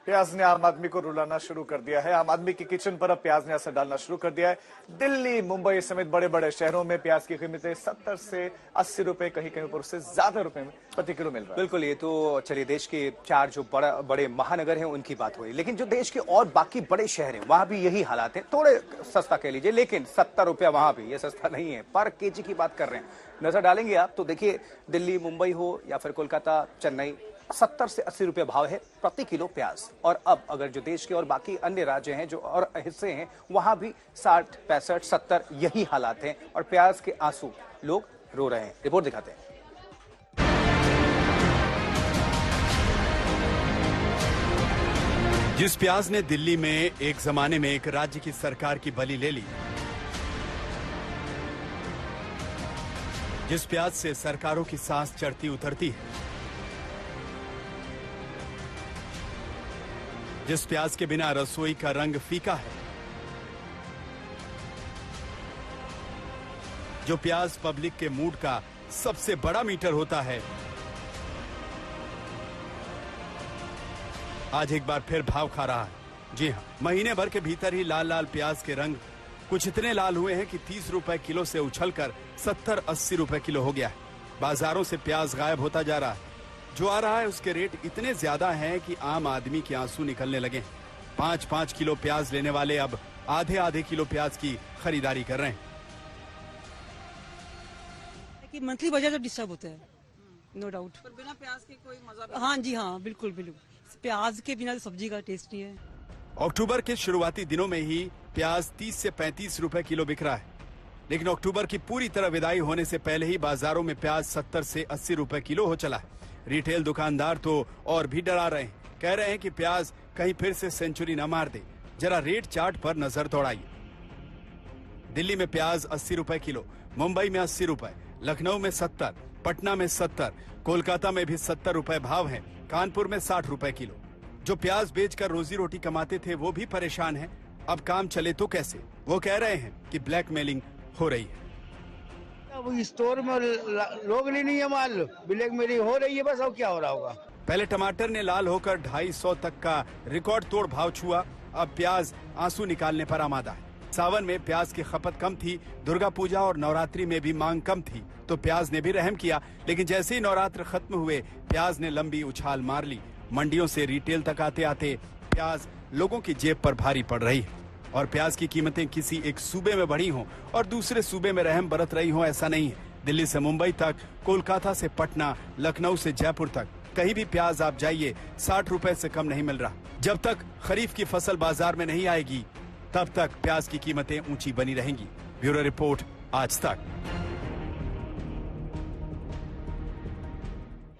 प्याज ने आम आदमी को रुलाना शुरू कर दिया है। आम आदमी की किचन पर अब प्याज ने असर डालना शुरू कर दिया है। दिल्ली, मुंबई समेत बड़े बड़े शहरों में प्याज की कीमतें 70 से 80 रुपए, कहीं कहीं पर उससे ज्यादा रुपए में प्रति किलो मिल रहा है। बिल्कुल, ये तो चलिए देश के 4 जो बड़े महानगर हैं उनकी बात हुई, लेकिन जो देश के और बाकी बड़े शहर हैं वहां भी यही हालात हैं। थोड़े सस्ता कह लीजिए, लेकिन 70 रुपया वहां भी, ये सस्ता नहीं है, पर केजी की बात कर रहे हैं। नजर डालेंगे आप तो देखिए, दिल्ली, मुंबई हो या फिर कोलकाता, चेन्नई, 70 से 80 रुपए भाव है प्रति किलो प्याज। और अब अगर जो देश के और बाकी अन्य राज्य हैं, जो और हिस्से हैं, वहां भी 60, 65, 70 यही हालात हैं और प्याज के आंसू लोग रो रहे हैं। रिपोर्ट दिखाते हैं। जिस प्याज ने दिल्ली में एक जमाने में एक राज्य की सरकार की बलि ले ली, जिस प्याज से सरकारों की सांस चढ़ती उतरती है, जिस प्याज के बिना रसोई का रंग फीका है, जो प्याज पब्लिक के मूड का सबसे बड़ा मीटर होता है, आज एक बार फिर भाव खा रहा है। जी हां, महीने भर के भीतर ही लाल लाल प्याज के रंग कुछ इतने लाल हुए हैं कि 30 रुपए किलो से उछलकर 70-80 रुपए किलो हो गया है। बाजारों से प्याज गायब होता जा रहा है। जो आ रहा है उसके रेट इतने ज्यादा हैं कि आम आदमी के आंसू निकलने लगे। 5-5 किलो प्याज लेने वाले अब आधे किलो प्याज की खरीदारी कर रहे हैं। कि मंथली बजट डिस्टर्ब होता है, नो डाउट। पर बिना प्याज के कोई मजा। हाँ जी हाँ, बिल्कुल बिल्कुल। प्याज के बिना सब्जी का टेस्ट नहीं है। अक्टूबर के शुरुआती दिनों में ही प्याज 30 से 35 रुपए किलो बिक रहा है, लेकिन अक्टूबर की पूरी तरह विदाई होने से पहले ही बाजारों में प्याज 70 से 80 रुपए किलो हो चला है। रिटेल दुकानदार तो और भी डरा रहे हैं, कह रहे हैं कि प्याज कहीं फिर से सेंचुरी न मार दे। जरा रेट चार्ट पर नजर दौड़ाइए। दिल्ली में प्याज 80 रुपए किलो, मुंबई में 80 रुपए, लखनऊ में 70, पटना में 70, कोलकाता में भी 70 रुपए भाव है, कानपुर में 60 रुपए किलो। जो प्याज बेचकर रोजी रोटी कमाते थे वो भी परेशान हैं। अब काम चले तो कैसे? वो कह रहे हैं कि ब्लैकमेलिंग हो रही है। अब स्टोर में लोग नहीं है माल, ब्लैकमेलिंग हो रही है बस। और क्या हो रहा होगा? पहले टमाटर ने लाल होकर 250 तक का रिकॉर्ड तोड़ भाव छुआ, अब प्याज आंसू निकालने पर आमादा है। सावन में प्याज की खपत कम थी, दुर्गा पूजा और नवरात्रि में भी मांग कम थी, तो प्याज ने भी रहम किया। लेकिन जैसे ही नवरात्र खत्म हुए, प्याज ने लंबी उछाल मार ली। मंडियों से रिटेल तक आते आते प्याज लोगों की जेब पर भारी पड़ रही है। और प्याज की कीमतें किसी एक सूबे में बढ़ी हों और दूसरे सूबे में रहम बरत रही हों, ऐसा नहीं है। दिल्ली से मुंबई तक, कोलकाता से पटना, लखनऊ से जयपुर तक, कहीं भी प्याज आप जाइए 60 रुपए से कम नहीं मिल रहा। जब तक खरीफ की फसल बाजार में नहीं आएगी, तब तक प्याज की कीमतें ऊंची बनी रहेंगी। ब्यूरो रिपोर्ट, आज तक।